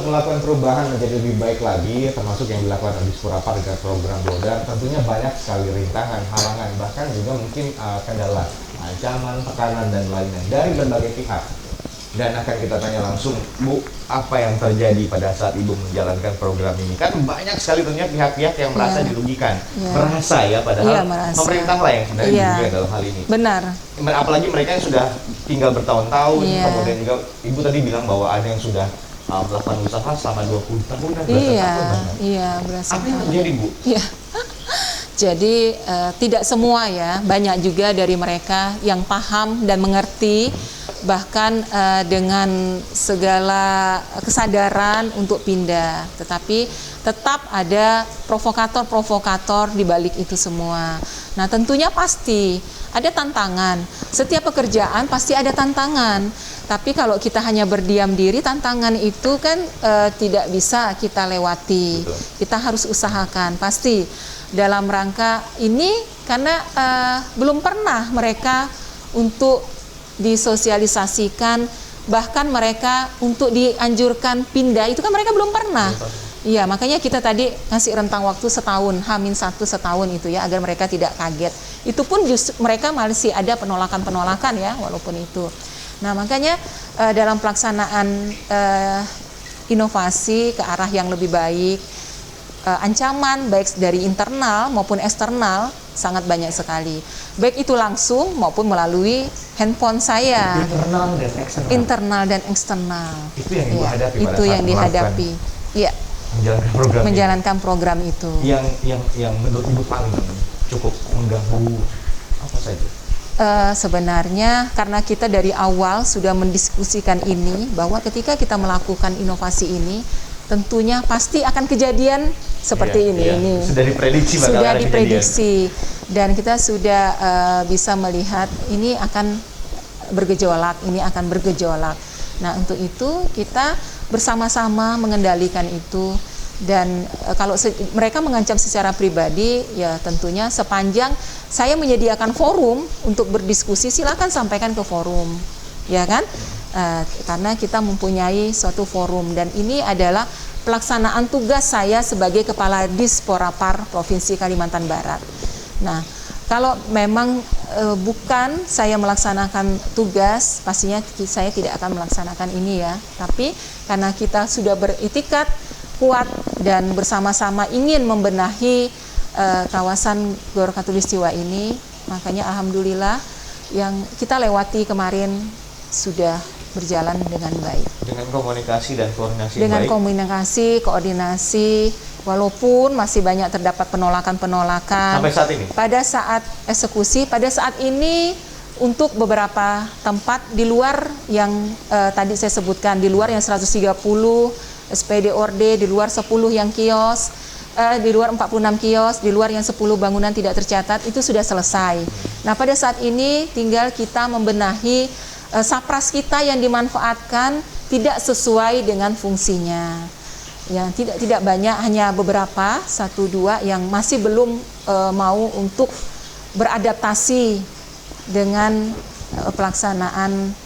untuk melakukan perubahan menjadi lebih baik lagi, termasuk yang dilakukan di Purapar dengan program Blodar, tentunya banyak sekali rintangan, halangan, bahkan juga mungkin kendala, ancaman, tekanan, dan lainnya dari berbagai pihak. Dan akan kita tanya langsung, Bu, apa yang terjadi pada saat Ibu menjalankan program ini? Kan banyak sekali tentunya pihak-pihak yang merasa dirugikan, merasa ya, padahal pemerintah lah yang sebenarnya dirugikan dalam hal ini. Benar. Apalagi mereka yang sudah tinggal bertahun-tahun, kemudian juga Ibu tadi bilang bahwa ada yang sudah melakukan usaha selama 20 tahun dan belasan tahun. Iya, belasan tahun. Apa yang terjadi, Bu? Iya. Jadi tidak semua ya, banyak juga dari mereka yang paham dan mengerti, bahkan dengan segala kesadaran untuk pindah, tetapi tetap ada provokator-provokator di balik itu semua. Nah, tentunya pasti ada tantangan. Setiap pekerjaan pasti ada tantangan. Tapi kalau kita hanya berdiam diri, tantangan itu kan tidak bisa kita lewati. Betul. Kita harus usahakan pasti dalam rangka ini, karena belum pernah mereka untuk disosialisasikan, bahkan mereka untuk dianjurkan pindah, itu kan mereka belum pernah. Iya, makanya kita tadi ngasih rentang waktu setahun, H-1 setahun itu ya, agar mereka tidak kaget. Itu pun justru mereka masih ada penolakan-penolakan ya, walaupun itu. Nah, makanya dalam pelaksanaan inovasi ke arah yang lebih baik, ancaman baik dari internal maupun eksternal sangat banyak sekali. Baik itu langsung maupun melalui handphone saya. Internal dan eksternal. Itu yang Ibu hadapi pada itu saat yang dihadapi. Iya. Menjalankan program itu. Yang menurut Ibu paling cukup mengganggu apa saja? Sebenarnya karena kita dari awal sudah mendiskusikan ini, bahwa ketika kita melakukan inovasi ini, tentunya pasti akan kejadian seperti ini. Sudah diprediksi, sudah diprediksi, dan kita sudah bisa melihat ini akan bergejolak, ini akan bergejolak. Nah, untuk itu kita bersama-sama mengendalikan itu. Dan kalau mereka mengancam secara pribadi, ya tentunya sepanjang saya menyediakan forum untuk berdiskusi, silakan sampaikan ke forum, ya kan? Karena kita mempunyai suatu forum, dan ini adalah pelaksanaan tugas saya sebagai Kepala Disporapar Provinsi Kalimantan Barat. Nah, kalau memang bukan saya melaksanakan tugas, pastinya saya tidak akan melaksanakan ini ya. Tapi karena kita sudah beritikat kuat dan bersama-sama ingin membenahi kawasan Gor Katulistiwa ini, makanya alhamdulillah yang kita lewati kemarin sudah berjalan dengan baik. Dengan komunikasi dan koordinasi dengan baik. Komunikasi, koordinasi, walaupun masih banyak terdapat penolakan-penolakan. Sampai saat ini? Pada saat eksekusi, pada saat ini untuk beberapa tempat di luar yang tadi saya sebutkan, di luar yang 130 SPD Orde, di luar 10 yang kios, di luar 46 kios, di luar yang 10 bangunan tidak tercatat, itu sudah selesai. Nah, pada saat ini tinggal kita membenahi sapras kita yang dimanfaatkan tidak sesuai dengan fungsinya. Ya, tidak banyak, hanya beberapa, 1-2 yang masih belum mau untuk beradaptasi dengan pelaksanaan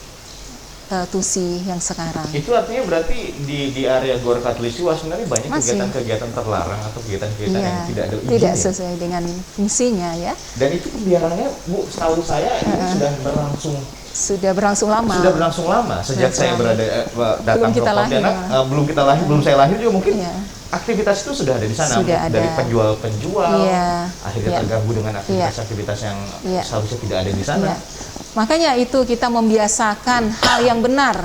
TUSI yang sekarang. Itu artinya berarti di area Gor Katulistiwa sebenarnya banyak kegiatan-kegiatan terlarang atau kegiatan-kegiatan yang tidak ada izinnya. Tidak sesuai dengan fungsinya ya. Dan itu pembiarannya, Bu, setahu saya ini sudah berlangsung lama. Sudah berlangsung lama sejak saya datang ke Pontianak. Belum saya lahir juga mungkin. Aktivitas itu sudah ada di sana, dari penjual-penjual, akhirnya terganggu dengan aktivitas-aktivitas yang seharusnya tidak ada di sana. Makanya itu kita membiasakan hal yang benar,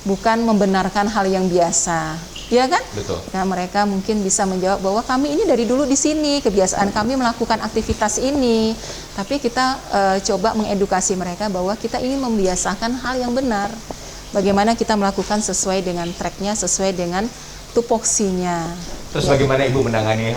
bukan membenarkan hal yang biasa, ya kan? Betul. Nah, mereka mungkin bisa menjawab bahwa kami ini dari dulu di sini, kebiasaan kami melakukan aktivitas ini, tapi kita coba mengedukasi mereka bahwa kita ingin membiasakan hal yang benar. Bagaimana kita melakukan sesuai dengan tracknya, sesuai dengan tupoksinya. Terus bagaimana Ibu menangani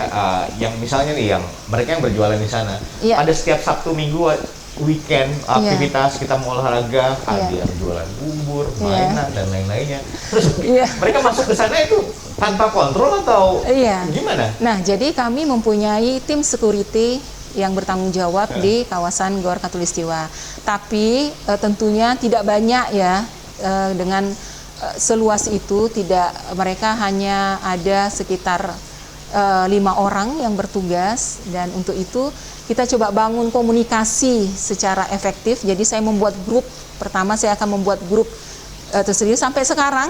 yang misalnya nih, yang mereka yang berjualan di sana, ada setiap Sabtu Minggu weekend aktivitas kita mau olahraga, ada yang jualan bubur, mainan dan lain-lainnya. Terus mereka masuk ke sana itu tanpa kontrol atau gimana? Nah, jadi kami mempunyai tim security yang bertanggung jawab di kawasan Gor Katulistiwa. Tapi tentunya tidak banyak ya, dengan seluas itu, tidak, mereka hanya ada sekitar 5 orang yang bertugas, dan untuk itu kita coba bangun komunikasi secara efektif. Jadi saya membuat grup, pertama saya akan membuat grup tersendiri sampai sekarang.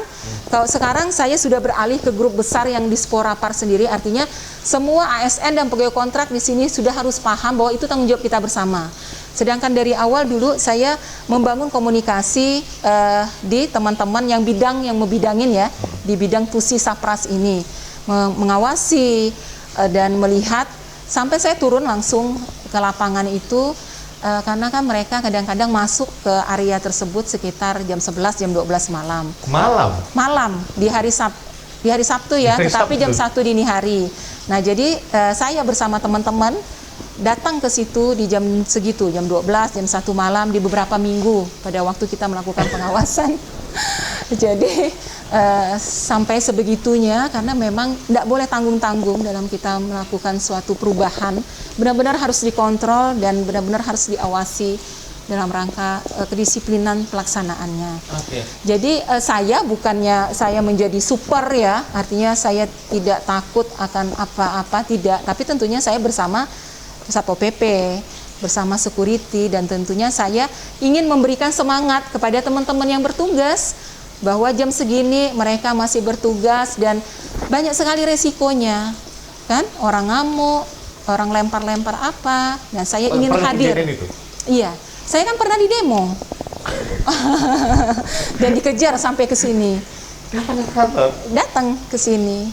Kalau sekarang saya sudah beralih ke grup besar yang Disporapar sendiri, artinya semua ASN dan pegawai kontrak di sini sudah harus paham bahwa itu tanggung jawab kita bersama. Sedangkan dari awal dulu saya membangun komunikasi di teman-teman yang membidangin ya, di bidang TUSI Sapras ini, mengawasi dan melihat sampai saya turun langsung ke lapangan itu. Karena kan mereka kadang-kadang masuk ke area tersebut sekitar jam 11, jam 12 malam. Malam di hari Sabtu ya, tetapi jam 1 dini hari. Nah, jadi saya bersama teman-teman datang ke situ di jam segitu, jam 12, jam 1 malam di beberapa minggu pada waktu kita melakukan pengawasan. Jadi sampai sebegitunya, karena memang tidak boleh tanggung-tanggung dalam kita melakukan suatu perubahan. Benar-benar harus dikontrol dan benar-benar harus diawasi dalam rangka kedisiplinan pelaksanaannya. Jadi saya bukannya saya menjadi super ya, artinya saya tidak takut akan apa-apa, tidak. Tapi tentunya saya bersama Satpol PP, bersama security, dan tentunya saya ingin memberikan semangat kepada teman-teman yang bertugas bahwa jam segini mereka masih bertugas dan banyak sekali resikonya, kan? Orang ngamuk, orang lempar-lempar apa. Nah, saya ingin hadir. Iya, saya kan pernah di demo dan dikejar sampai ke sini. Datang ke sini,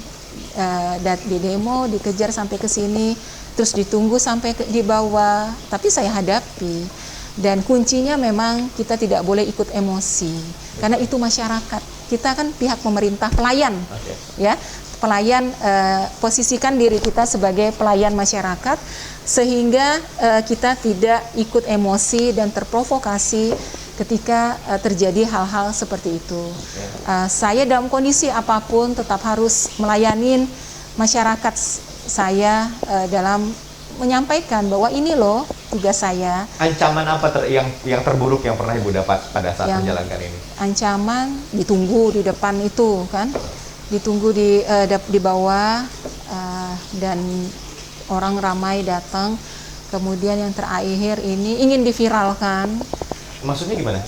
di demo, dikejar sampai ke sini, terus ditunggu sampai di bawah. Tapi saya hadapi. Dan kuncinya memang kita tidak boleh ikut emosi, karena itu masyarakat. Kita kan pihak pemerintah, pelayan, ya, pelayan. Posisikan diri kita sebagai pelayan masyarakat, sehingga kita tidak ikut emosi dan terprovokasi ketika terjadi hal-hal seperti itu. Saya dalam kondisi apapun tetap harus melayani masyarakat saya dalam menyampaikan bahwa ini loh tugas saya. Ancaman apa yang terburuk yang pernah Ibu dapat pada saat menjalankan ini? Ancaman ditunggu di depan itu kan, ditunggu di bawah, dan orang ramai datang. Kemudian yang terakhir ini ingin diviralkan. Maksudnya gimana?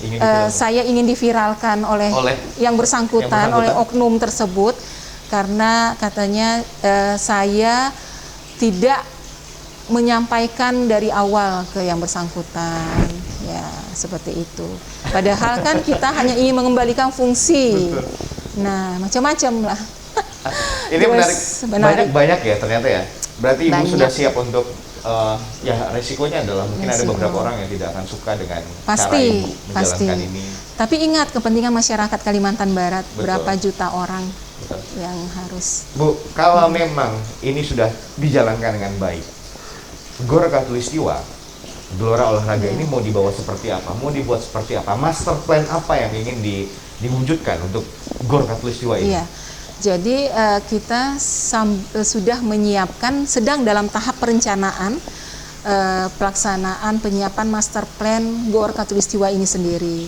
Saya ingin diviralkan oleh yang bersangkutan, oleh oknum tersebut, karena katanya saya tidak menyampaikan dari awal ke yang bersangkutan, ya seperti itu. Padahal kan kita hanya ingin mengembalikan fungsi. Nah, macam-macam lah. Ini menarik banyak ya ternyata ya. Berarti Ibu sudah siap untuk ya resikonya adalah mungkin ada beberapa orang yang tidak akan suka dengan cara Ibu menjalankan ini. Tapi ingat kepentingan masyarakat Kalimantan Barat, berapa juta orang yang harus. Bu, kalau memang ini sudah dijalankan dengan baik, GOR Khatulistiwa, Gelora Olahraga ini mau dibawa seperti apa? Mau dibuat seperti apa? Master plan apa yang ingin diwujudkan untuk GOR Khatulistiwa ini? Iya. Jadi kita sudah menyiapkan, sedang dalam tahap perencanaan pelaksanaan penyiapan master plan GOR Khatulistiwa ini sendiri.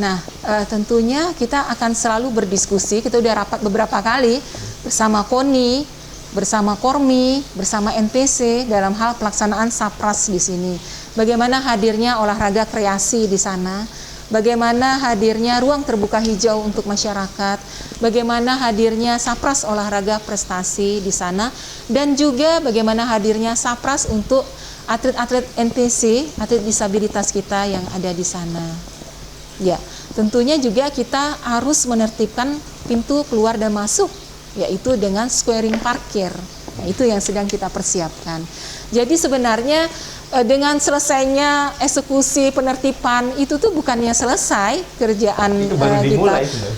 Nah, tentunya kita akan selalu berdiskusi. Kita udah rapat beberapa kali bersama KONI, bersama Kormi, bersama NPC dalam hal pelaksanaan Sapras di sini. Bagaimana hadirnya olahraga kreasi di sana, bagaimana hadirnya ruang terbuka hijau untuk masyarakat, bagaimana hadirnya Sapras olahraga prestasi di sana, dan juga bagaimana hadirnya Sapras untuk atlet-atlet NPC, atlet disabilitas kita yang ada di sana. Ya, tentunya juga kita harus menertibkan pintu keluar dan masuk, yaitu dengan squaring parkir. Nah, itu yang sedang kita persiapkan. Jadi sebenarnya dengan selesainya eksekusi penertiban itu tuh bukannya selesai kerjaan itu baru dimulai, kita.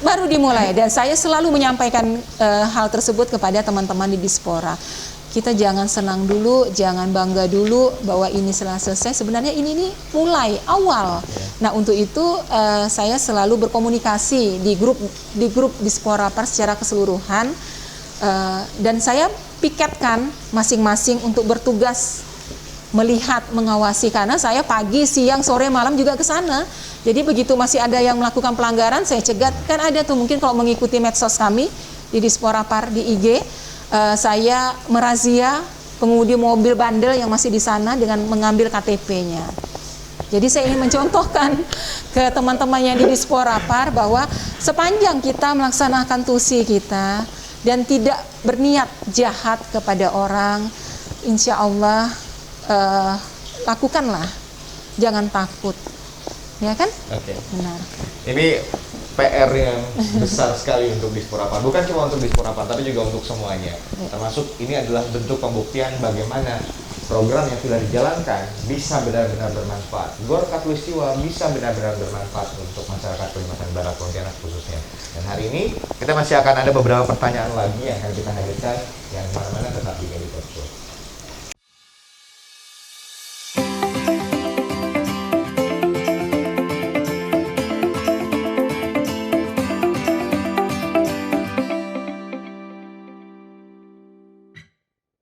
Baru dimulai, dan saya selalu menyampaikan hal tersebut kepada teman-teman di Dispora. Kita jangan senang dulu, jangan bangga dulu bahwa ini selesai. Sebenarnya ini mulai awal. Nah, untuk itu saya selalu berkomunikasi di grup Disporapar secara keseluruhan, dan saya piketkan masing-masing untuk bertugas melihat, mengawasi, karena saya pagi, siang, sore, malam juga ke sana. Jadi begitu masih ada yang melakukan pelanggaran, saya cegat. Kan ada tuh mungkin kalau mengikuti medsos kami di Disporapar di IG, saya merazia pengemudi mobil bandel yang masih di sana dengan mengambil KTP-nya. Jadi saya ingin mencontohkan ke teman-teman yang di Disporapar bahwa sepanjang kita melaksanakan tusi kita dan tidak berniat jahat kepada orang, insya Allah lakukanlah, jangan takut, ya kan? Oke. Benar. Ini PR yang besar sekali untuk Disporapar. Bukan cuma untuk Disporapar, tapi juga untuk semuanya. Termasuk ini adalah bentuk pembuktian bagaimana program yang sudah dijalankan bisa benar-benar bermanfaat. GOR Katulistiwa bisa benar-benar bermanfaat untuk masyarakat Kalimantan Barat, Pontianak khususnya. Dan hari ini kita masih akan ada beberapa pertanyaan lagi yang akan kita hadirkan, yang mana-mana tetap di